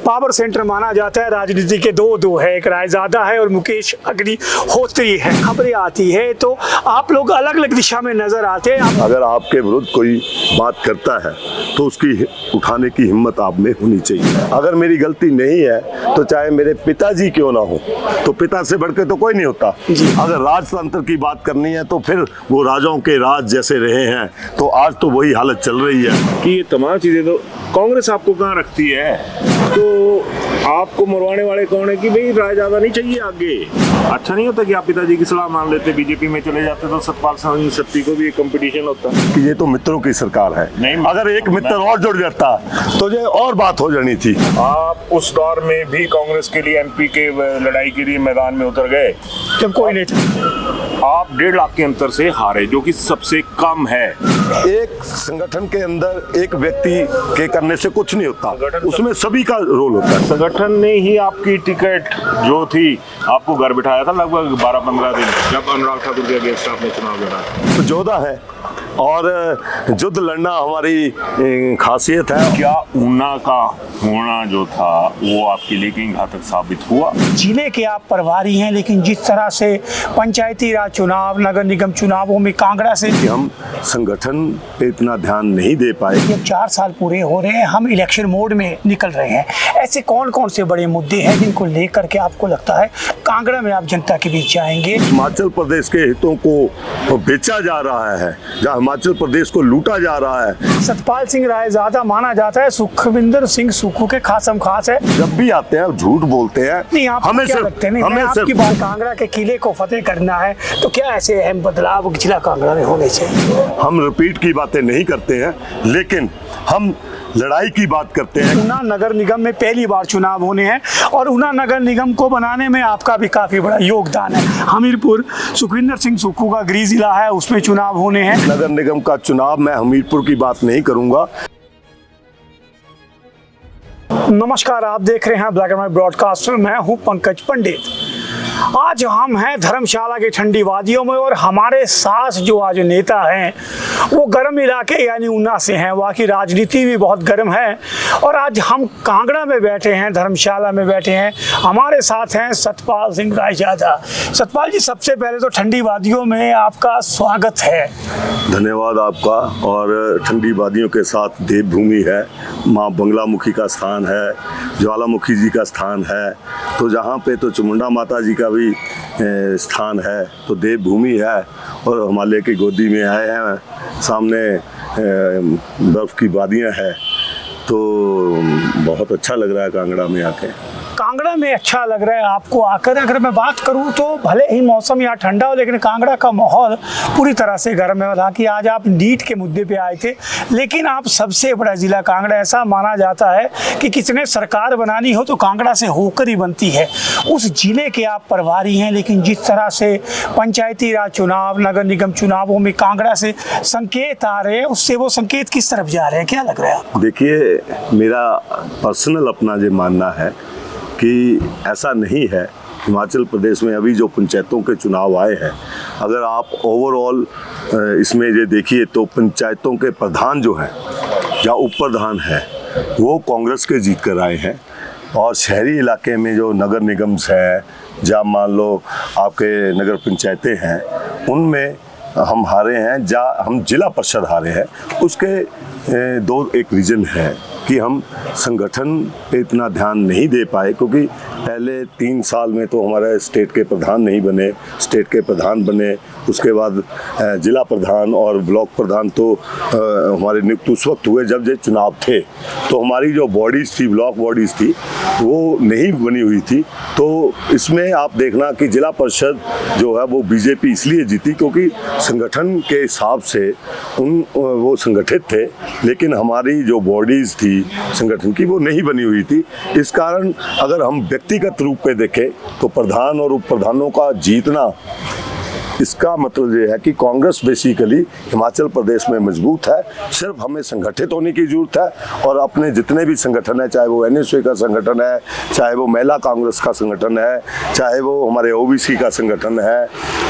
Power centre माना जाता है। राजनीति के दो है, एक रायजादा है और मुकेश अग्निहोत्री है। खबरें आती है तो आप लोग अलग अलग दिशा में नजर आते हैं। अगर आपके विरुद्ध कोई बात करता है तो उसकी उठाने की हिम्मत आप में होनी चाहिए। अगर मेरी गलती नहीं है तो चाहे मेरे पिताजी क्यों ना हो, तो पिता से बढ़ के तो कोई नहीं होता। अगर राजतंत्र की बात करनी है तो फिर वो राजाओं के राज जैसे रहे हैं, तो आज तो वही हालत चल रही है कि ये तमाम चीजें तो कांग्रेस आपको कहाँ रखती है। तो आपको मरवाने वाले कौन है कि भाई रायजादा नहीं चाहिए आगे। अच्छा नहीं होता कि आप पिताजी की सलाह मान लेते, बीजेपी में चले जाते तो सतपाल सिंह सत्ती को भी एक कंपटीशन होता कि ये तो मित्रों की सरकार है। नहीं, अगर एक मित्र और जुड़ जाता तो ये और बात हो जानी थी। आप उस दौर में भी कांग्रेस के लिए एमपी के लड़ाई के लिए मैदान में उतर गए जब कोई नहीं था। आप 1.5 लाख के अंतर से हारे, जो कि सबसे कम है। एक संगठन के अंदर एक व्यक्ति के करने से कुछ नहीं होता, उसमें सभी का रोल होता है। संगठन ने ही आपकी टिकट जो थी आपको घर बिठाया था लगभग 12-15 दिन, जब अनुराग ठाकुर के अगेंस्ट आपने चुनाव लड़ा। तो जोधा है और युद्ध लड़ना हमारी खासियत है। क्या ऊना का होना जो था वो आपके लिए कहीं घातक साबित हुआ? जिले के आप प्रभारी हैं, लेकिन जिस तरह से पंचायती राज चुनाव, नगर निगम चुनावों में कांगड़ा से कि हम संगठन पे इतना ध्यान नहीं दे पाए। ये 4 साल पूरे हो रहे हैं, हम इलेक्शन मोड में निकल रहे हैं। ऐसे कौन कौन से बड़े मुद्दे हैं जिनको लेकर के आपको लगता है कांगड़ा में आप जनता के बीच जाएंगे? हिमाचल प्रदेश के हितों को बेचा जा रहा है, जहाँ हिमाचल प्रदेश को लूटा जा रहा है। सतपाल सिंह रायजादा माना जाता है, सुखविंदर सिंह सुक्खू के खासम खास है। जब भी आते हैं झूठ बोलते हैं। नहीं, आप हमें क्या सिर्फ लगते हैं? नहीं, हमें आपकी सिर्फ बात कांगड़ा के किले को फतेह करना है, तो क्या ऐसे अहम बदलाव जिला कांगड़ा में होने चाहिए? हम रिपीट की बातें नहीं करते हैं, लेकिन हम लड़ाई की बात करते हैं। ऊना नगर निगम में पहली बार चुनाव होने हैं और ऊना नगर निगम को बनाने में आपका भी काफी बड़ा योगदान है। हमीरपुर सुखविंदर सिंह सुक्खू का गृह जिला है, उसमें चुनाव होने हैं। नगर निगम का चुनाव, मैं हमीरपुर की बात नहीं करूंगा। नमस्कार, आप देख रहे हैं ब्लैक एंड व्हाइट ब्रॉडकास्टर। मैं हूं पंकज पंडित। आज हम हैं धर्मशाला की ठंडी वादियों में और हमारे साथ जो आज नेता हैं वो गर्म इलाके यानी ऊना से हैं। वहाँ की राजनीति भी बहुत गर्म है और आज हम कांगड़ा में बैठे हैं, धर्मशाला में बैठे हैं। हमारे साथ हैं सतपाल सिंह रायजादा। सतपाल जी, सबसे पहले तो ठंडी वादियों में आपका स्वागत है। धन्यवाद आपका। और ठंडी वादियों के साथ देवभूमि है, माँ बंगलामुखी का स्थान है, ज्वालामुखी जी का स्थान है, तो जहाँ पे तो चामुंडा माता जी का भी स्थान है, तो देवभूमि है। और हिमालय की गोदी में आए हैं, सामने बर्फ़ की वादियाँ हैं, तो बहुत अच्छा लग रहा है कांगड़ा में आके। कांगड़ा में अच्छा लग रहा है आपको आकर? अगर मैं बात करूं तो भले ही मौसम यहाँ ठंडा हो, लेकिन कांगड़ा का माहौल पूरी तरह से गर्म है। हालांकि आज आप नीट के मुद्दे पे आए थे, लेकिन आप सबसे बड़ा जिला कांगड़ा, ऐसा माना जाता है कि किसने सरकार बनानी हो तो कांगड़ा से होकर ही बनती है। उस जिले के आप प्रभारी हैं, लेकिन जिस तरह से पंचायती राज चुनाव, नगर निगम चुनावों में कांगड़ा से संकेत आ रहे हैं, उससे वो संकेत किस तरफ जा रहे हैं, क्या लग रहा है? देखिए, मेरा पर्सनल अपना ये मानना है कि ऐसा नहीं है। हिमाचल प्रदेश में अभी जो पंचायतों के चुनाव आए हैं, अगर आप ओवरऑल इसमें ये देखिए तो पंचायतों के प्रधान जो हैं या उप प्रधान हैं वो कांग्रेस के जीत कर आए हैं। और शहरी इलाके में जो नगर निगम है, जहाँ मान लो आपके नगर पंचायतें हैं, उनमें हम हारे हैं, जहाँ हम जिला परिषद हारे हैं। उसके एक रीज़न है कि हम संगठन पे इतना ध्यान नहीं दे पाए, क्योंकि पहले 3 साल में तो हमारे स्टेट के प्रधान नहीं बने। स्टेट के प्रधान बने, उसके बाद जिला प्रधान और ब्लॉक प्रधान तो हमारे नियुक्त उस वक्त हुए जब ये चुनाव थे। तो हमारी जो बॉडीज़ थी, ब्लॉक बॉडीज़ थी, वो नहीं बनी हुई थी। तो इसमें आप देखना कि जिला परिषद जो है वो बीजेपी इसलिए जीती क्योंकि संगठन के हिसाब से वो संगठित थे, लेकिन हमारी जो बॉडीज़ थी संगठन की वो नहीं बनी हुई थी। इस कारण अगर हम व्यक्तिगत रूप पे देखें तो प्रधान और उप प्रधानों का जीतना इसका मतलब ये है कि कांग्रेस बेसिकली हिमाचल प्रदेश में मजबूत है। सिर्फ हमें संगठित होने की जरूरत है और अपने जितने भी संगठन है, चाहे वो एनएसयू का संगठन है, चाहे वो महिला कांग्रेस का संगठन है, चाहे वो हमारे ओबीसी का संगठन है,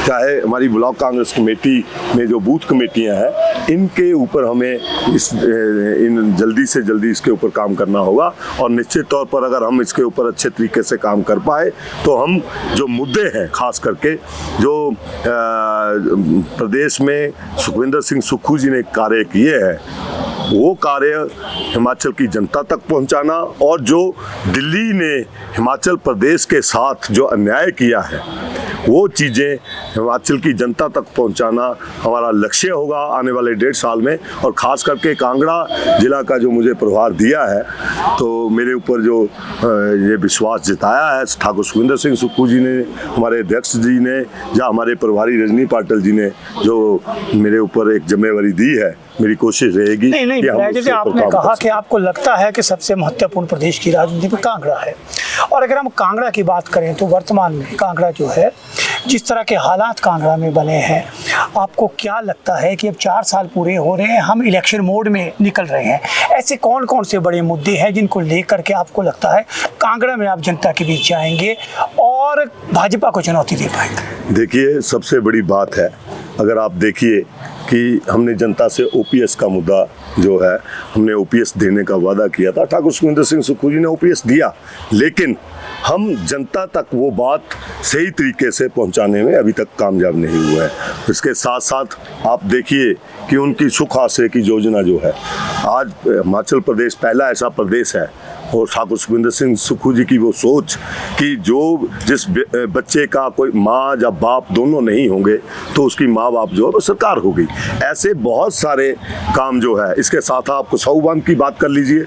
चाहे हमारी ब्लॉक कांग्रेस कमेटी में जो बूथ कमेटियां हैं, इनके ऊपर हमें इन जल्दी से जल्दी इसके ऊपर काम करना होगा। और निश्चित तौर पर अगर हम इसके ऊपर अच्छे तरीके से काम कर पाए तो हम जो मुद्दे हैं, खास करके जो प्रदेश में सुखविंदर सिंह सुक्खू जी ने कार्य किए हैं, वो कार्य हिमाचल की जनता तक पहुंचाना, और जो दिल्ली ने हिमाचल प्रदेश के साथ जो अन्याय किया है वो चीज़ें हिमाचल की जनता तक पहुंचाना हमारा लक्ष्य होगा आने वाले 1.5 साल में। और ख़ास करके कांगड़ा जिला का जो मुझे प्रभार दिया है, तो मेरे ऊपर जो ये विश्वास जताया है ठाकुर सुखविंदर सिंह सुक्खू जी ने, हमारे अध्यक्ष जी ने, या हमारे प्रभारी रजनी पाटिल जी ने जो मेरे ऊपर एक जिम्मेवारी दी है, मेरी कोशिश रहेगी। नहीं, जैसे आपने कहा कि आपको लगता है कि सबसे महत्वपूर्ण प्रदेश की राजनीति में कांगड़ा है, और अगर हम कांगड़ा की बात करें तो वर्तमान में कांगड़ा जो है, जिस तरह के हालात कांगड़ा में बने हैं, आपको क्या लगता है कि अब 4 साल पूरे हो रहे हैं, हम इलेक्शन मोड में निकल रहे हैं, ऐसे कौन कौन से बड़े मुद्दे हैं जिनको लेकर के आपको लगता है कांगड़ा में आप जनता के बीच जाएंगे और भाजपा को चुनौती दे पाएंगे? देखिए, सबसे बड़ी बात है, अगर आप देखिए कि हमने जनता से ओपीएस का मुद्दा जो है, हमने ओपीएस देने का वादा किया था, ठाकुर सुखविंदर सिंह सुक्खू जी ने ओपीएस दिया, लेकिन हम जनता तक वो बात सही तरीके से पहुंचाने में अभी तक कामयाब नहीं हुए हैं। इसके साथ साथ आप देखिए कि उनकी सुख आश्रय की योजना जो है, आज हिमाचल प्रदेश पहला ऐसा प्रदेश है, और ठाकुर सुखविंदर सिंह सुक्खू जी की वो सोच कि जिस बच्चे का कोई माँ या बाप दोनों नहीं होंगे तो उसकी माँ बाप जो है वो सरकार होगी। ऐसे बहुत सारे काम जो है, इसके साथ आप कुसाऊ बांध की बात कर लीजिए,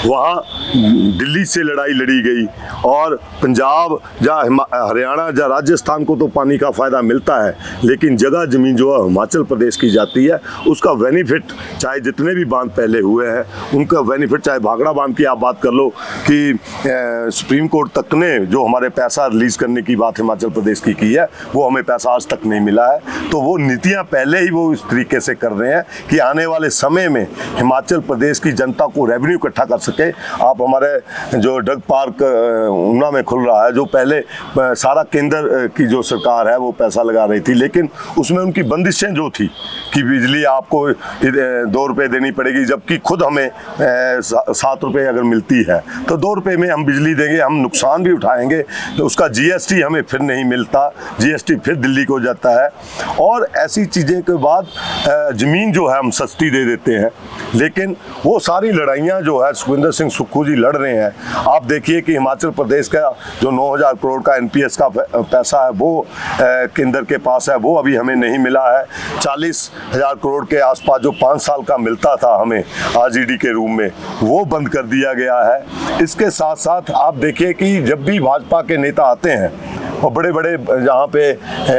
वहाँ दिल्ली से लड़ाई लड़ी गई, और पंजाब या हरियाणा या राजस्थान को तो पानी का फ़ायदा मिलता है, लेकिन जगह ज़मीन जो है हिमाचल प्रदेश की जाती है, उसका बेनिफिट, चाहे जितने भी बांध पहले हुए हैं उनका बेनिफिट, चाहे भाखड़ा बांध की आप बात कर लो कि सुप्रीम कोर्ट तक ने जो हमारे पैसा रिलीज़ करने की बात हिमाचल प्रदेश की है, वो हमें पैसा आज तक नहीं मिला है। तो वो नीतियाँ पहले ही वो इस तरीके से कर रहे हैं कि आने वाले समय में हिमाचल प्रदेश की जनता को रेवेन्यू इकट्ठा कर सके। आप हमारे जो ड्रग पार्क ऊना में खुल रहा है, जो पहले सारा केंद्र की जो सरकार है वो पैसा लगा रही थी, लेकिन उसमें उनकी बंदिशें जो थी कि बिजली आपको 2 रुपये देनी पड़ेगी, जबकि खुद हमें 7 रुपये अगर मिलती है तो 2 रुपये में हम बिजली देंगे, हम नुकसान भी उठाएंगे, तो उसका जीएसटी हमें फिर नहीं मिलता, जीएसटी फिर दिल्ली को जाता है। और ऐसी चीज़ें के बाद ज़मीन जो है हम सस्ती दे देते हैं, लेकिन वो सारी लड़ाइयाँ जो है सुखविंदर सिंह सुक्खू जी लड़ रहे हैं। आप देखिए कि हिमाचल प्रदेश का जो 9,000 करोड़ का एनपीएस का पैसा है वो केंद्र के पास है, वो अभी हमें नहीं मिला है। 40,000 करोड़ के आसपास जो 5 साल का मिलता था हमें आरजीडी के रूप में, वो बंद कर दिया गया है। इसके साथ साथ आप देखिए कि जब भी भाजपा के नेता आते हैं और बड़े बड़े जहाँ पे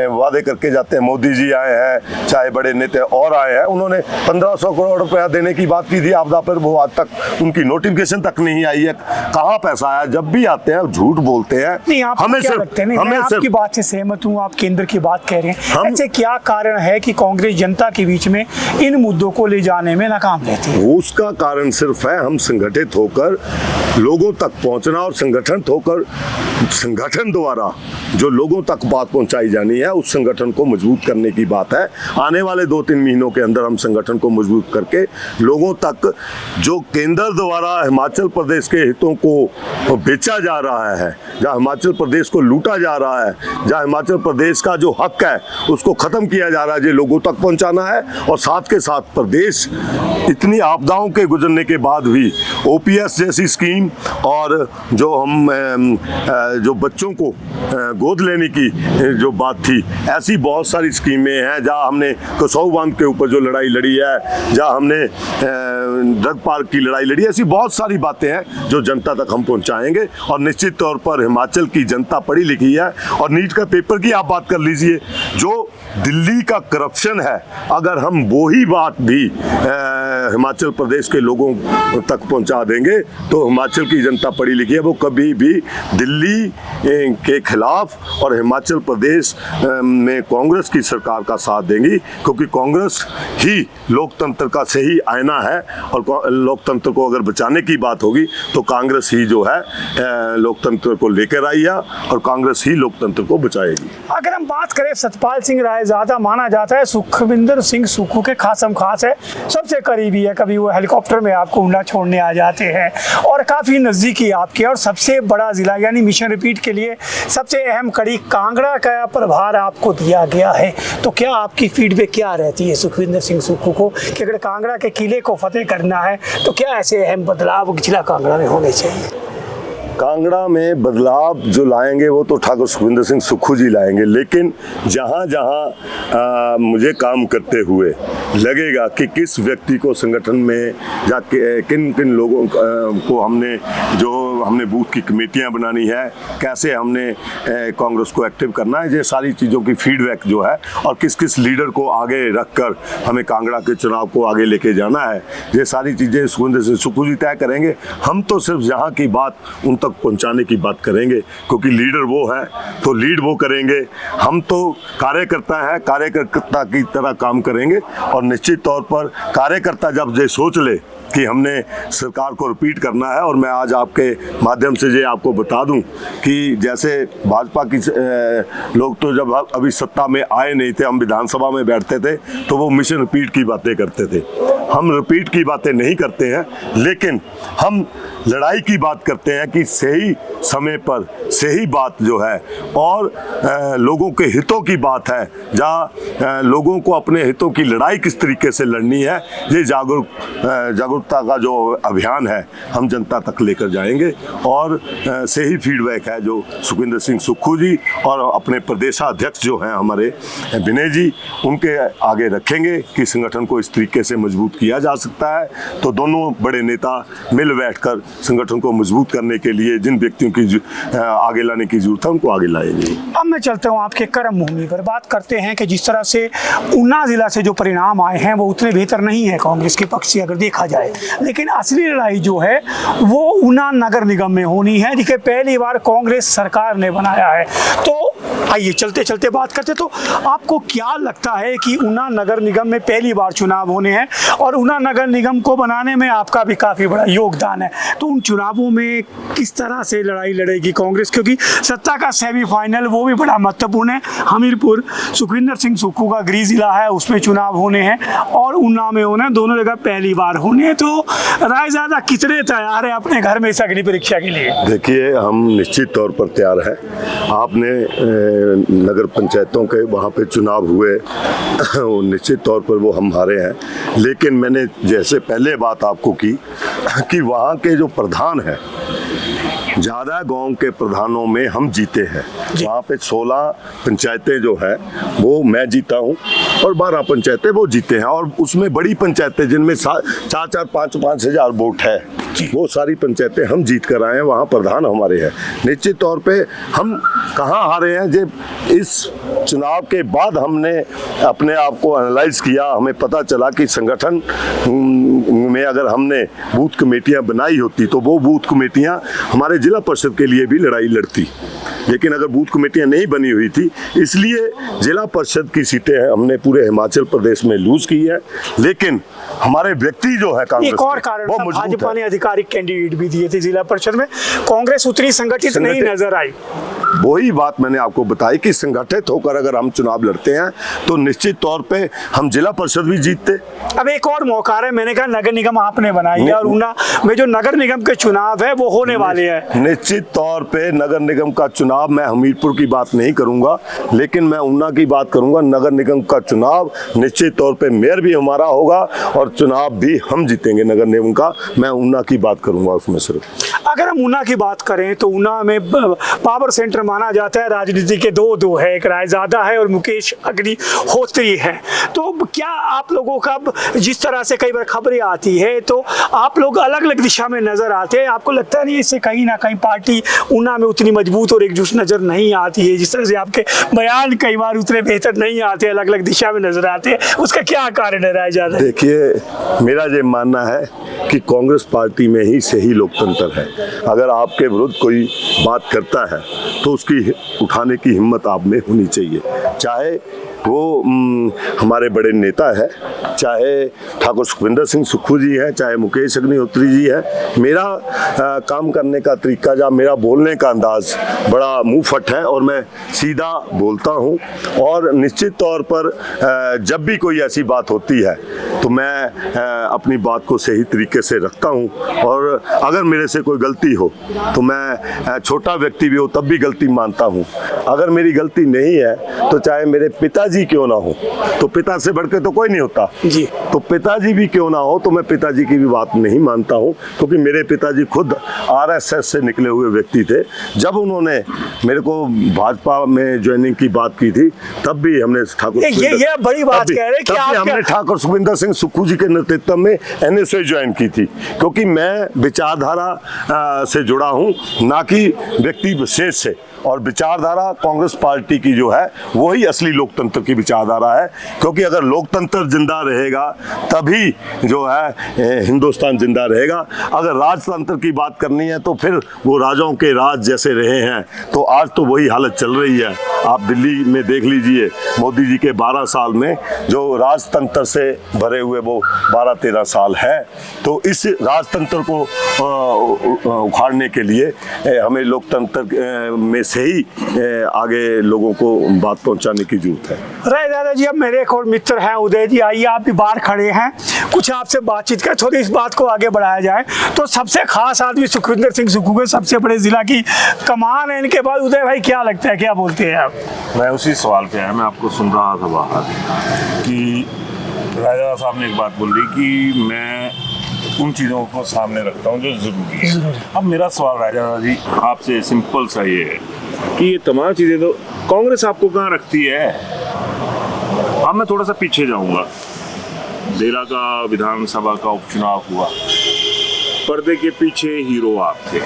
वादे करके जाते हैं, मोदी जी आए हैं, चाहे बड़े नेता और आए हैं, उन्होंने 1500 करोड़ रुपया देने की बात की थी आपदा पर, वो आज तक उनकी नोटिफिकेशन तक नहीं आई है, कहाँ पैसा आया। जब भी आते हैं झूठ बोलते हैं। नहीं, आप हमें क्या लगता है? मैं आपकी बात से सहमत हूँ, आप केंद्र की बात कह रहे हैं, ऐसे क्या कारण है कि कांग्रेस जनता के बीच में इन मुद्दों को ले जाने में नाकाम रहती है? उसका कारण सिर्फ है हम संगठित होकर लोगों तक पहुंचना, और संगठित होकर संगठन द्वारा जो लोगों तक बात पहुंचाई जानी है, उस संगठन को मजबूत करने की बात है। आने वाले 2-3 महीनों के अंदर हम संगठन को मजबूत करके लोगों तक जो केंद्र द्वारा हिमाचल प्रदेश के हितों को बेचा जा रहा है, जहाँ हिमाचल प्रदेश को लूटा जा रहा है, जहाँ हिमाचल प्रदेश का जो हक है उसको ख़त्म किया जा रहा है, जो लोगों तक पहुँचाना है। और साथ के साथ प्रदेश इतनी आपदाओं के गुजरने के बाद भी ओपीएस जैसी स्कीम, और जो हम जो बच्चों को गोद लेने की जो बात थी, ऐसी बहुत सारी स्कीमें हैं। जहाँ हमने कुसाऊ बांध के ऊपर जो लड़ाई लड़ी है, जहाँ हमने ड्रग पार्क की लड़ाई लड़ी, ऐसी बहुत सारी बातें हैं जो जनता तक हम पहुंचाएंगे। और निश्चित तौर पर हिमाचल की जनता पढ़ी लिखी है, और नीट का पेपर की आप बात कर लीजिए, जो दिल्ली का करप्शन है, अगर हम वो ही बात भी हिमाचल प्रदेश के लोगों तक पहुंचा देंगे तो हिमाचल की जनता पढ़ी लिखी है, वो कभी भी दिल्ली के खिलाफ इंसाफ और हिमाचल प्रदेश में कांग्रेस की सरकार का साथ देंगी, क्योंकि कांग्रेस ही लोकतंत्र का सही आईना है और लोकतंत्र को अगर बचाने की बात होगी तो कांग्रेस ही जो है लोकतंत्र को लेकर आई है और कांग्रेस ही लोकतंत्र को बचाएगी। अगर हम बात करें, सतपाल सिंह रायजादा माना जाता है सुखविंदर सिंह सुक्खू के खासम खास है, सबसे करीबी है, कभी वो हेलीकॉप्टर में आपको ऊना छोड़ने आ जाते हैं और काफ़ी नज़दीकी आपके, और सबसे बड़ा ज़िला यानी मिशन रिपीट के लिए सबसे अहम कड़ी कांगड़ा का प्रभार आपको दिया गया है। तो क्या आपकी फीडबैक क्या रहती है सुखविंदर सिंह सुक्खू को कि अगर कांगड़ा के किले को फतेह करना है तो क्या ऐसे अहम बदलाव जिला कांगड़ा में होने चाहिए? कांगड़ा में बदलाव जो लाएंगे वो तो ठाकुर सुखविंदर सिंह सुक्खू जी लाएंगे, लेकिन जहाँ जहाँ मुझे काम करते हुए लगेगा कि किस व्यक्ति को संगठन में या किन किन लोगों को हमने बूथ की कमेटियाँ बनानी है, कैसे हमने कांग्रेस को एक्टिव करना है, ये सारी चीज़ों की फीडबैक जो है और किस किस लीडर को आगे रखकर हमें कांगड़ा के चुनाव को आगे लेके जाना है, ये सारी चीज़ें सुखविंदर सिंह सुक्खू जी तय करेंगे। हम तो सिर्फ यहाँ की बात उन तक पहुंचाने की बात करेंगे, क्योंकि लीडर वो है तो लीड वो करेंगे। हम तो कार्यकर्ता है, कार्यकर्ता की तरह काम करेंगे और निश्चित तौर पर कार्यकर्ता जब ये सोच ले कि हमने सरकार को रिपीट करना है, और मैं आज आपके माध्यम से ये आपको बता दूं कि जैसे भाजपा की लोग तो जब अभी सत्ता में आए नहीं थे, हम विधानसभा में बैठते थे तो वो मिशन रिपीट की बातें करते थे। हम रिपीट की बातें नहीं करते हैं, लेकिन हम लड़ाई की बात करते हैं कि सही समय पर सही बात जो है और लोगों के हितों की बात है, जहाँ लोगों को अपने हितों की लड़ाई किस तरीके से लड़नी है, ये जागरूकता का जो अभियान है हम जनता तक लेकर जाएंगे। और सही फीडबैक है जो सुखविंदर सिंह सुक्खू जी और अपने प्रदेशाध्यक्ष जो हैं हमारे विनय जी, उनके आगे रखेंगे कि संगठन को इस तरीके से मजबूत किया जा सकता है। तो दोनों बड़े नेता मिल बैठकर संगठन को मजबूत करने के लिए जिन व्यक्तियों की आगे लाने की जरूरत है उनको आगे लाएंगे। अब मैं चलता हूँ आपके कर्म भूमि पर, बात करते हैं कि जिस तरह से ऊना जिला से जो परिणाम आए हैं वो उतने बेहतर नहीं है कांग्रेस के पक्ष से अगर देखा जाए, लेकिन असली लड़ाई जो है वो ऊना नगर निगम में होनी है, जिसे पहली बार कांग्रेस सरकार ने बनाया है। तो आइए चलते चलते बात करते, तो आपको क्या लगता है कि ऊना नगर निगम में पहली बार चुनाव होने हैं और ऊना नगर निगम को बनाने में आपका भी काफ़ी बड़ा योगदान है, तो उन चुनावों में किस तरह से लड़ाई लड़ेगी कांग्रेस, क्योंकि सत्ता का सेमीफाइनल वो भी बड़ा महत्वपूर्ण है। हमीरपुर सुखविंदर सिंह सुक्खू का गृह जिला है, उसमें चुनाव होने हैं और ऊना में होने, दोनों जगह पहली बार होने हैं। तो रायजादा कितने तैयार है अपने घर में इस अग्नि परीक्षा के लिए? देखिए, हम निश्चित तौर पर तैयार हैं। आपने नगर पंचायतों के वहाँ पे चुनाव हुए, निश्चित तौर पर वो हम हारे हैं, लेकिन मैंने जैसे पहले बात आपको की कि वहाँ के जो प्रधान हैं, ज़्यादा गांव के प्रधानों में हम जीते हैं। वहाँ पे 16 पंचायतें जो है वो मैं जीता हूँ और 12 पंचायतें वो जीते हैं, और उसमें बड़ी पंचायतें जिनमें 4-4, 5-5 हज़ार वोट है, वो सारी पंचायतें हम जीत कर आए हैं, वहाँ प्रधान हमारे हैं। निश्चित तौर पे हम कहाँ हारे हैं, जब इस चुनाव के बाद हमने अपने आप को एनालाइज किया, हमें पता चला कि संगठन में अगर हमने बूथ कमेटियाँ बनाई होती तो वो बूथ कमेटियाँ हमारे जिला परिषद के लिए भी लड़ाई लड़ती, लेकिन अगर बूथ कमेटियाँ नहीं बनी हुई थी, इसलिए जिला परिषद की सीटें हमने पूरे हिमाचल प्रदेश में लूज की है। लेकिन हमारे व्यक्ति जो है कांग्रेस एक और कारण था, भाजपा ने आधिकारिक कैंडिडेट भी दिए थे जिला परिषद में, कांग्रेस उतनी संगठित नहीं नजर आई। वही बात मैंने आपको बताई कि संगठित होकर अगर हम चुनाव लड़ते हैं तो निश्चित तौर पे हम जिला परिषद भी जीतते। अब एक और मौका है, मैंने कहा नगर निगम आपने बनाई है और ऊना में जो नगर निगम के चुनाव है वो होने वाले हैं। निश्चित तौर पे नगर निगम का चुनाव, मैं हमीरपुर की बात नहीं करूंगा, लेकिन मैं ऊना की बात करूंगा। नगर निगम का चुनाव निश्चित तौर पे मेयर भी हमारा होगा और चुनाव भी हम जीतेंगे नगर निगम का। मैं ऊना की बात करूंगा उसमें सिर्फ। अगर हम ऊना की बात करें तो ऊना में पावर सेंटर माना जाता है, राजनीति के दो है, एक रायजादा है और मुकेश अग्निहोत्री है। तो क्या आप लोगों का, जिस तरह से कई बार खबरें आती है तो आप लोग अलग अलग दिशा में नजर आते हैं, आपको लगता नहीं इससे कहीं ना कहीं पार्टी ऊना में उतनी मजबूत और एकजुट नजर नहीं आती है? जिस तरह से आपके बयान कई बार उतने बेहतर नहीं आते, अलग अलग दिशा में नजर आते हैं, उसका क्या कारण है रायजादा? देखिए, मेरा ये मानना है कि कांग्रेस पार्टी में ही सही लोकतंत्र है। अगर आपके विरुद्ध कोई बात करता है तो उसकी उठाने की हिम्मत आप में होनी चाहिए। चाहे वो हमारे बड़े नेता है, चाहे ठाकुर सुखविंदर सिंह सुक्खू जी है, चाहे मुकेश अग्निहोत्री जी है। मेरा काम करने का तरीका या मेरा बोलने का अंदाज बड़ा मुंह फट है और मैं सीधा बोलता हूँ। और निश्चित तौर पर जब भी कोई ऐसी बात होती है तो मैं अपनी बात को सही तरीके से रखता हूँ। और अगर मेरे से कोई गलती हो तो मैं छोटा व्यक्ति भी हो तब भी गलती मानता हूँ। अगर मेरी गलती नहीं है तो चाहे मेरे पिताजी क्यों ना हो, तो पिता से बढ़ के तो कोई नहीं होता जी। तो पिताजी भी क्यों ना हो तो मैं पिताजी की भी बात नहीं मानता हूँ, क्योंकि मेरे पिताजी खुद आरएसएस से निकले हुए व्यक्ति थे। जब उन्होंने मेरे को भाजपा में ज्वाइनिंग की बात की थी तब भी हमने ठाकुर ये बड़ी बात कह रहे हैं कि हमने ठाकुर सुखविंदर सिंह सुक्खू जी के नेतृत्व में एनएसए ज्वाइन की थी, क्योंकि मैं विचारधारा से जुड़ा हूँ, ना कि व्यक्ति विशेष से। और विचारधारा कांग्रेस पार्टी की जो है वही असली लोकतंत्र की विचारधारा है, क्योंकि अगर लोकतंत्र जिंदा रहेगा तभी जो है हिंदुस्तान जिंदा रहेगा। अगर राजतंत्र की बात करनी है तो फिर वो राजाओं के राज जैसे रहे हैं, तो आज तो वही हालत चल रही है। आप दिल्ली में देख लीजिए, मोदी जी के 12 साल में जो राजतंत्र से भरे हुए वो 12-13 साल है। तो इस राजतंत्र को उखाड़ने के लिए हमें लोकतंत्र में से ही आगे लोगों को बात पहुंचाने की जरूरत है। राय दादा जी, अब मेरे एक और मित्र हैं उदय जी, आइए आप भी बाहर खड़े हैं, कुछ आपसे बातचीत कर, थोड़ी इस बात को आगे बढ़ाया जाए। तो सबसे खास आदमी सुखविंदर सिंह सुक्खू के सबसे बड़े जिला की कमान है, इनके बाद उदय भाई क्या लगता है, क्या बोलते हैं आप? मैं उसी सवाल पे आया, मैं आपको सुन रहा था बाहर कि राजा साहब ने एक बात बोल दी कि मैं उन चीज़ों को सामने रखता हूँ जो ज़रूरी है। अब मेरा सवाल राजा जी आपसे सिंपल सा ये है कि ये तमाम चीज़ें तो कांग्रेस आपको कहाँ रखती है? अब मैं थोड़ा सा पीछे जाऊँगा। देरा का विधानसभा का उपचुनाव हुआ, पर्दे के पीछे हीरो आप थे,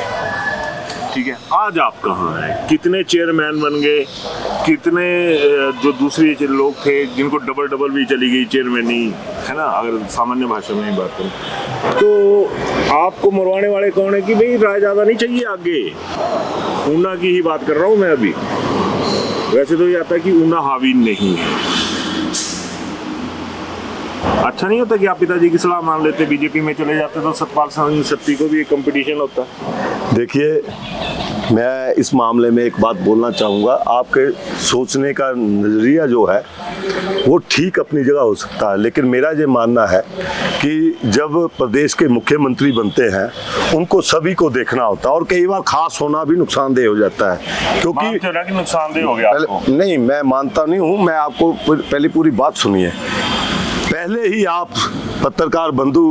ठीक है। आज आप कहाँ हैं? कितने चेयरमैन बन गए, कितने जो दूसरे लोग थे जिनको डबल भी चली गई चेयरमैनी, है ना, अगर सामान्य भाषा में ही बात करूँ तो आपको मरवाने वाले कौन है कि भाई राय ज़्यादा नहीं चाहिए आगे। ऊना की ही बात कर रहा हूँ मैं अभी। वैसे तो ये आता है कि ऊना हावी नहीं है। अच्छा नहीं होता कि आप पिताजी की सलाह मान लेते, बीजेपी में चले जाते तो सतपाल सत्ती को भी एक कंपटीशन होता। देखिए, मैं इस मामले में एक बात बोलना चाहूँगा। आपके सोचने का नज़रिया जो है वो ठीक अपनी जगह हो सकता है, लेकिन मेरा ये मानना है कि जब प्रदेश के मुख्यमंत्री बनते हैं उनको सभी को देखना होता है, और कई बार खास होना भी नुकसानदेह हो जाता है। क्योंकि नुकसानदेह हो गया आपको? नहीं, मैं मानता नहीं हूँ। मैं आपको पहले पूरी बात सुनिए। पहले ही आप पत्रकार बंधु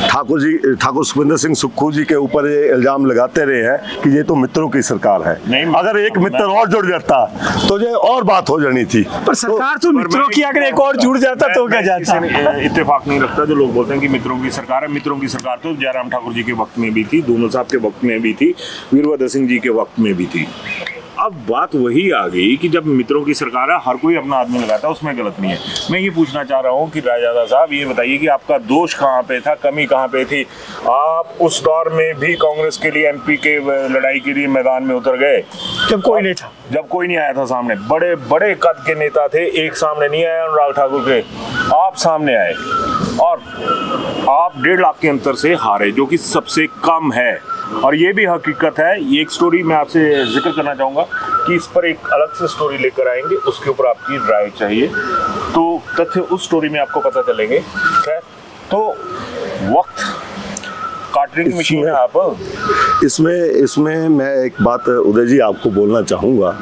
ठाकुर सुखविंदर सिंह सुक्खू जी के ऊपर ये इल्जाम लगाते रहे हैं कि ये तो मित्रों की सरकार है। अगर एक मित्र और जुड़ जाता तो ये और बात हो जानी थी। पर सरकार तो मित्रों की अगर एक और जुड़ जाता तो क्या जाता? इत्तेफाक नहीं रखता जो लोग बोलते हैं कि मित्रों की सरकार है। मित्रों की सरकार तो जयराम ठाकुर जी के वक्त में भी थी, दोनों साहब के वक्त में भी थी, वीरभद्र सिंह जी के वक्त में भी थी। अब बात वही आ गई कि जब मित्रों की सरकार है हर कोई अपना आदमी लगाता है, उसमें गलत नहीं है। मैं ये पूछना चाह रहा हूँ कि रायजादा साहब ये बताइए कि आपका दोष कहाँ पे था, कमी कहाँ पे थी? आप उस दौर में भी कांग्रेस के लिए एमपी के लड़ाई के लिए मैदान में उतर गए जब कोई नहीं था, जब कोई नहीं आया था सामने। बड़े बड़े कद के नेता थे, एक सामने नहीं आया अनुराग ठाकुर के, आप सामने आए और आप 1.5 लाख के अंतर से हारे, जो कि सबसे कम है। और ये भी हकीकत है। ये एक स्टोरी मैं आपसे जिक्र करना चाहूँगा कि इस पर एक अलग से स्टोरी लेकर आएंगे, उसके ऊपर आपकी राय चाहिए। तो तथ्य उस स्टोरी में आपको पता चलेंगे। तो वक्त काटने की मशीन है आप। इसमें मैं एक बात उदय जी आपको बोलना चाहूँगा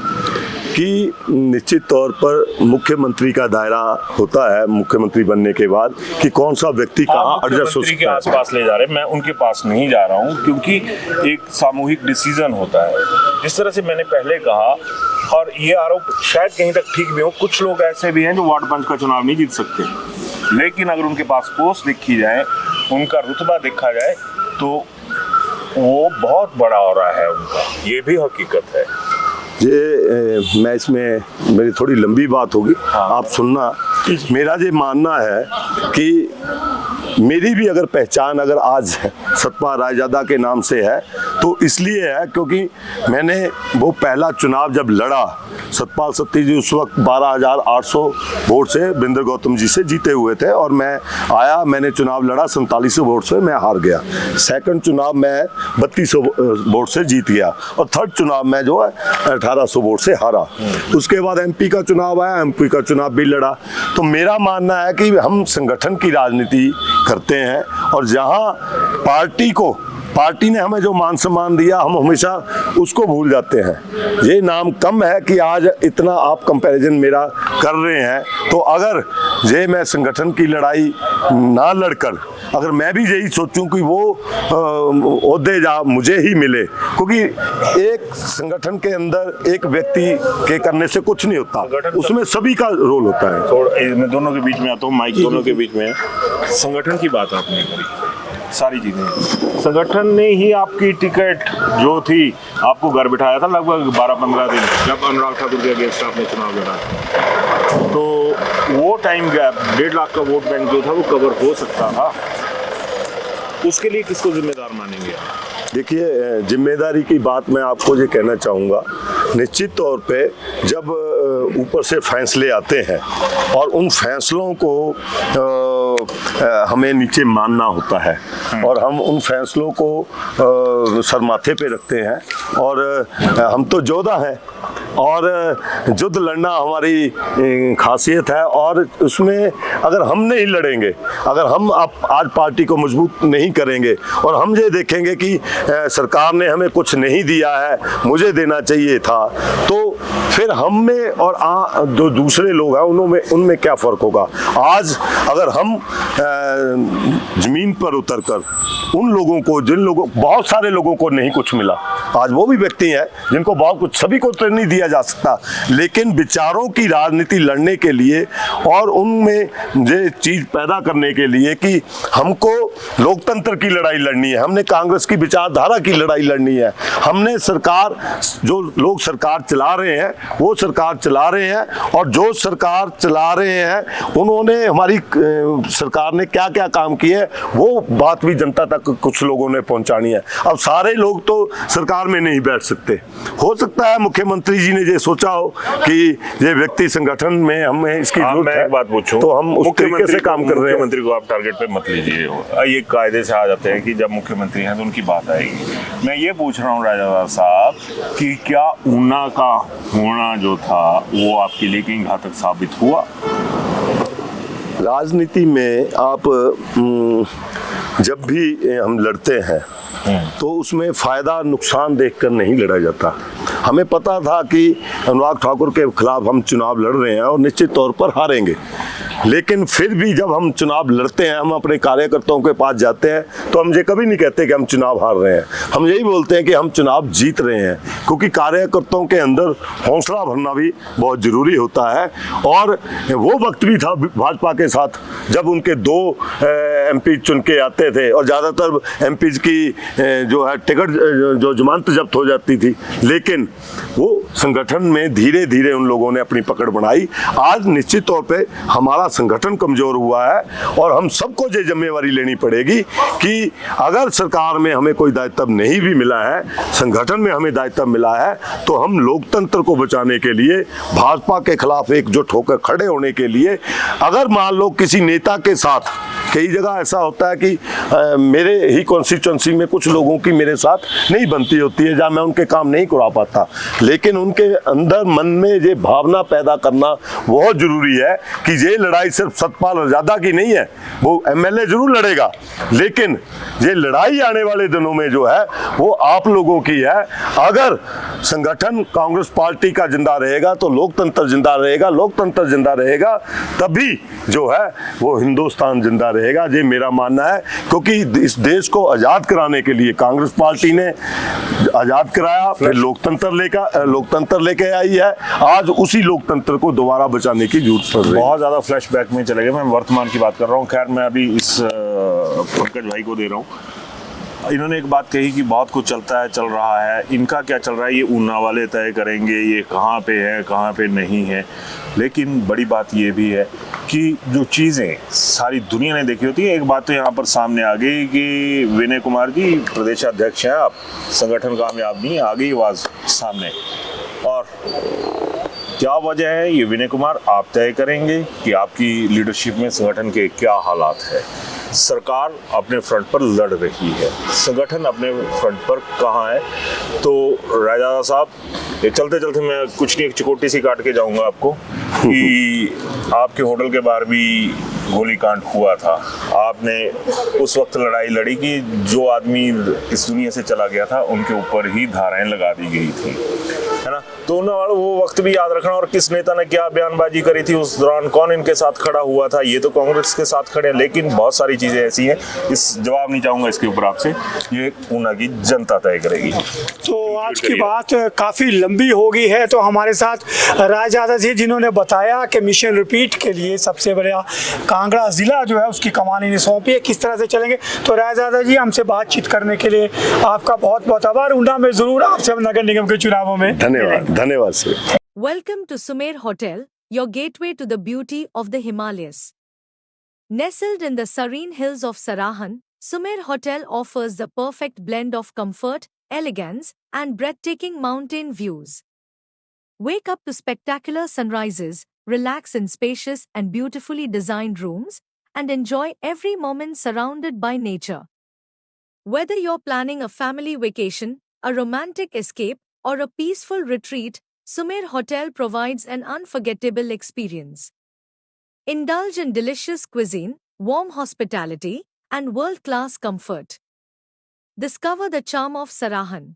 कि निश्चित तौर पर मुख्यमंत्री का दायरा होता है मुख्यमंत्री बनने के बाद कि कौन सा व्यक्ति कहाँ एडजस्ट हो सकता है। आसपास ले जा रहे हैं, मैं उनके पास नहीं जा रहा हूँ, क्योंकि एक सामूहिक डिसीजन होता है। जिस तरह से मैंने पहले कहा, और ये आरोप शायद कहीं तक ठीक भी हो, कुछ लोग ऐसे भी हैं जो वार्ड पंच का चुनाव नहीं जीत सकते, लेकिन अगर उनके पास पोस्ट देखी जाए, उनका रुतबा देखा जाए, तो वो बहुत बड़ा हो रहा है उनका। ये भी हकीकत है। ये मैं इसमें मेरी थोड़ी लंबी बात होगी, आप सुनना। मेरा ये मानना है कि मेरी भी अगर पहचान अगर आज सतपाल रायजादा के नाम से है तो इसलिए है क्योंकि मैंने वो पहला चुनाव जब लड़ा, सतपाल सत्ती जी उस वक्त 12,800 वोट से बिंदर गौतम जी से जीते हुए थे और मैं आया, मैंने चुनाव लड़ा 4700 वोट से, मैं हार गया। सेकंड चुनाव मैं 3200 वोट से जीत गया और थर्ड चुनाव मैं जो है 1800 वोट से हारा। उसके बाद एमपी का चुनाव आया, एमपी का चुनाव भी लड़ा। तो मेरा मानना है कि हम संगठन की राजनीति करते हैं और जहां पार्टी ने हमें जो मान सम्मान दिया हम हमेशा उसको भूल जाते हैं। ये नाम कम है कि आज इतना आप कंपैरिजन मेरा कर रहे हैं, तो अगर ये मैं संगठन की लड़ाई ना लड़कर अगर मैं भी यही सोचूं कि वो ओहदे जा मुझे ही मिले, क्योंकि एक संगठन के अंदर एक व्यक्ति के करने से कुछ नहीं होता, उसमें सभी का रोल होता है। थोड़ा मैं दोनों के बीच में आता हूँ, माइक दोनों के बीच में है। संगठन की बात आपने करी, सारी चीजें संगठन ने ही आपकी टिकट जो थी आपको घर बिठाया था लगभग 12-15 दिन, जब अनुराग ठाकुर के अगेंस्ट आपने चुनाव लड़ा, तो वो टाइम गैप 1.5 लाख का वोट बैंक जो था वो कवर हो सकता था। उसके लिए किसको जिम्मेदार मानेंगे? देखिए, जिम्मेदारी की बात मैं आपको ये कहना चाहूँगा, निश्चित तौर पे जब ऊपर से फैसले आते हैं और उन फैसलों को हमें नीचे मानना होता है और हम उन फैसलों को सर माथे पे रखते हैं और हम तो योद्धा हैं और युद्ध लड़ना हमारी खासियत है और उसमें अगर हम नहीं लड़ेंगे, अगर हम आज पार्टी को मजबूत नहीं करेंगे और हम ये देखेंगे कि सरकार ने हमें कुछ नहीं दिया है, मुझे देना चाहिए था, तो फिर हम में और जो दूसरे लोग हैं उनमें क्या फ़र्क होगा। आज अगर हम ज़मीन पर उतरकर उन लोगों को, बहुत सारे लोगों को नहीं कुछ मिला, आज वो भी व्यक्ति हैं जिनको बहुत कुछ, सभी को तो नहीं दिया जा सकता, लेकिन विचारों की राजनीति लड़ने के लिए और उनमें ये चीज़ पैदा करने के लिए कि हमको लोकतंत्र की लड़ाई लड़नी है, हमने कांग्रेस की विचारधारा की लड़ाई लड़नी है, हमने सरकार, जो लोग सरकार चला रहे हैं वो सरकार चला रहे हैं और जो सरकार चला रहे हैं उन्होंने, हमारी सरकार ने क्या क्या काम किए वो बात भी जनता तक कुछ लोगों ने पहुंचानी है। अब सारे लोग तो सरकार में नहीं बैठ सकते, हो सकता है मुख्यमंत्री जी ने ये सोचा हो कि ये व्यक्ति संगठन में हमें इसकी जरूरत है, एक बात पूछूं, तो हम उस तरीके से काम कर रहे हैं। मुख्यमंत्री को आप टारगेट पे मत लीजिए, ये कायदे से आ जाते हैं कि जब मुख्यमंत्री हैं तो उनकी बात आएगी। मैं ये पूछ रहा हूँ रायजादा साहब कि क्या ऊना का होना जो था वो आपके लिए कहीं घातक साबित हुआ? राजनीति में आप जब भी हम लड़ते हैं तो उसमें फ़ायदा नुकसान देखकर नहीं लड़ा जाता। हमें पता था कि अनुराग ठाकुर के खिलाफ हम चुनाव लड़ रहे हैं और निश्चित तौर पर हारेंगे, लेकिन फिर भी जब हम चुनाव लड़ते हैं, हम अपने कार्यकर्ताओं के पास जाते हैं तो हम ये कभी नहीं कहते कि हम चुनाव हार रहे हैं, हम यही बोलते हैं कि हम चुनाव जीत रहे हैं, क्योंकि कार्यकर्ताओं के अंदर हौसला भरना भी बहुत ज़रूरी होता है। और वो वक्त भी था भाजपा के साथ जब उनके 2 MP चुन के आते थे और ज़्यादातर MPs की जो है टिकट जो जमानत जब्त हो जाती थी, लेकिन वो संगठन में धीरे धीरे उन लोगों ने अपनी पकड़ बनाई। आज निश्चित तौर पे हमारा संगठन कमज़ोर हुआ है और हम सबको ये जिम्मेवारी लेनी पड़ेगी कि अगर सरकार में हमें कोई दायित्व नहीं भी मिला है, संगठन में हमें दायित्व मिला है, तो हम लोकतंत्र को बचाने के लिए, भाजपा के खिलाफ एकजुट होकर खड़े होने के लिए, अगर मान लो किसी नेता के साथ, कई जगह ऐसा होता है कि मेरे ही कॉन्स्टिट्यूंसी में कुछ लोगों की मेरे साथ नहीं बनती होती है, जहाँ मैं उनके काम नहीं करा पाता, लेकिन उनके अंदर मन में ये भावना पैदा करना बहुत ज़रूरी है कि ये लड़ाई सिर्फ सतपाल रायजादा की नहीं है, वो MLA जरूर लड़ेगा, लेकिन ये लड़ाई आने वाले दिनों में जो है वो आप लोगों की है। अगर संगठन कांग्रेस पार्टी का जिंदा रहेगा तो लोकतंत्र जिंदा रहेगा, लोकतंत्र जिंदा रहेगा तभी जो है वो हिंदुस्तान जिंदा रहेगा, ये मेरा मानना है। क्योंकि इस देश को आज़ाद कराने के लिए कांग्रेस पार्टी ने आज़ाद कराया, फिर लोकतंत्र लेके आई है, आज उसी लोकतंत्र को दोबारा बचाने की जरूरत पड़ रही है। बहुत ज़्यादा फ्लैशबैक में चले गए, मैं वर्तमान की बात कर रहा हूँ। खैर मैं अभी इस पंकज भाई को दे रहा हूँ। इन्होंने एक बात कही कि बहुत कुछ चलता है, चल रहा है, इनका क्या चल रहा है ये ऊना वाले तय करेंगे, ये कहाँ पे है कहाँ पे नहीं है। लेकिन बड़ी बात ये भी है कि जो चीज़ें सारी दुनिया ने देखी होती है, एक बात तो यहाँ पर सामने आ गई कि विनय कुमार जी प्रदेशाध्यक्ष हैं आप, संगठन कामयाब नहीं है, आ गई आवाज़ सामने। और क्या वजह है ये विनय कुमार आप तय करेंगे कि आपकी लीडरशिप में संगठन के क्या हालात है। सरकार अपने फ्रंट पर लड़ रही है, संगठन अपने फ्रंट पर कहाँ है। तो रायजादा साहब, ये चलते चलते मैं कुछ नहीं एक चिकोटी सी काट के जाऊंगा आपको कि आपके होटल के बाहर भी गोलीकांड हुआ था। आपने उस वक्त लड़ाई लड़ी कि जो आदमी इस दुनिया से चला गया था उनके ऊपर ही धाराएं लगा दी गई थी, है ना। तो वो वक्त भी याद रखना, और किस नेता ने क्या बयानबाजी करी थी उस दौरान, कौन इनके साथ खड़ा हुआ था, ये तो कांग्रेस के साथ खड़े हैं। लेकिन बहुत सारी चीजें ऐसी हैं, इस जवाब नहीं चाहूंगा इसके ऊपर आपसे, ये ऊना की जनता तय करेगी। तो आज की बात काफ़ी लंबी हो गई है, तो हमारे साथ रायजादा जी जिन्होंने बताया कि मिशन रिपीट के लिए सबसे बड़ा कांगड़ा ज़िला जो है उसकी कमान इन्हें सौंपी है, किस तरह से चलेंगे। तो रायजादा जी हमसे बातचीत करने के लिए आपका बहुत बहुत आभार। ऊना में ज़रूर आपसे नगर निगम के चुनावों में धन्यवाद, धन्यवाद sir. Welcome to Sumer Hotel, your gateway to the beauty of the Himalayas. Nestled in the serene hills of Sarahan, Sumer Hotel offers the perfect blend of comfort, elegance, and breathtaking mountain views. Wake up to spectacular sunrises, relax in spacious and beautifully designed rooms, and enjoy every moment surrounded by nature. Whether you're planning a family vacation, a romantic escape, or a peaceful retreat, Sumer Hotel provides an unforgettable experience. Indulge in delicious cuisine, warm hospitality, and world-class comfort. Discover the charm of Sarahan.